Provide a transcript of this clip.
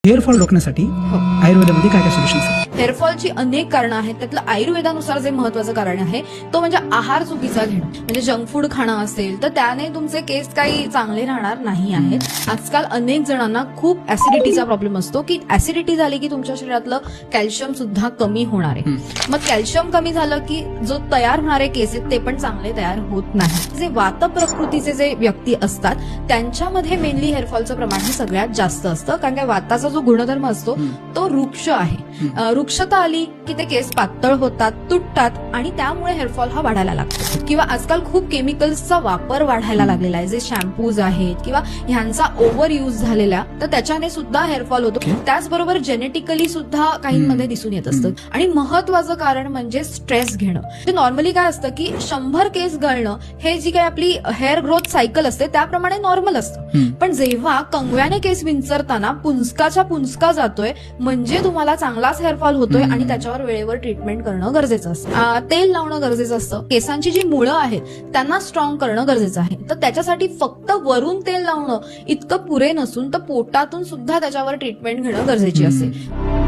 Hair fall रोखण्यासाठी आयुर्वेदामध्ये काय काय सोल्युशन्स आहेत? हेअरफॉलची अनेक कारणं आहेत. त्यातलं आयुर्वेदानुसार जे महत्वाचं कारण आहे तो म्हणजे आहार चुकीचा घेणं. म्हणजे जंक फूड खाणं असेल तर त्याने तुमचे केस काही चांगले राहणार नाही आहेत. आजकाल अनेक जणांना खूप ऍसिडिटीचा प्रॉब्लेम असतो की ऍसिडिटी झाली की तुमच्या शरीरातलं कॅल्शियम सुद्धा कमी होणार आहे. मग कॅल्शियम कमी झालं की जो तयार होणारे केस आहेत ते पण चांगले तयार होत नाही. जे वात प्रकृतीचे जे व्यक्ती असतात त्यांच्यामध्ये मेनली हेअरफॉलचं प्रमाण हे सगळ्यात जास्त असतं. कारण का वाताचा जो गुणधर्म असतो तो वृक्ष आहे. वृक्षता आली की ते केस पातळ होतात, तुटतात आणि त्यामुळे हेअरफॉल हा वाढायला लागतो. किंवा आजकाल खूप केमिकल्सचा वापर वाढायला लागलेला आहे. जे शॅम्पूज आहेत किंवा ह्यांचा ओव्हर युज झालेला तर त्याच्याने सुद्धा हेअरफॉल होतो. त्याचबरोबर जेनेटिकली सुद्धा काहींमध्ये दिसून येत असतं. आणि महत्वाचं कारण म्हणजे स्ट्रेस घेणं. नॉर्मली काय असतं की 100 केस गळणं हे जी काही आपली हेअर ग्रोथ सायकल असते त्याप्रमाणे नॉर्मल असतं. पण जेव्हा कंगव्याने केस विंचरताना पुंजकाच्या पुंजका जातोय म्हणजे तुम्हाला चांगलाच हेअरफॉल होतोय आणि त्याच्यावर वेळेवर ट्रीटमेंट करणं गरजेचं असतं. तेल लावणं गरजेचं असतं. केसांची जी मुळं आहेत त्यांना स्ट्रॉंग करणं गरजेचं आहे. तर त्याच्यासाठी फक्त वरून तेल लावणं इतकं पुरे नसून तर पोटातून सुद्धा त्याच्यावर ट्रीटमेंट घेणं गरजेची असेल.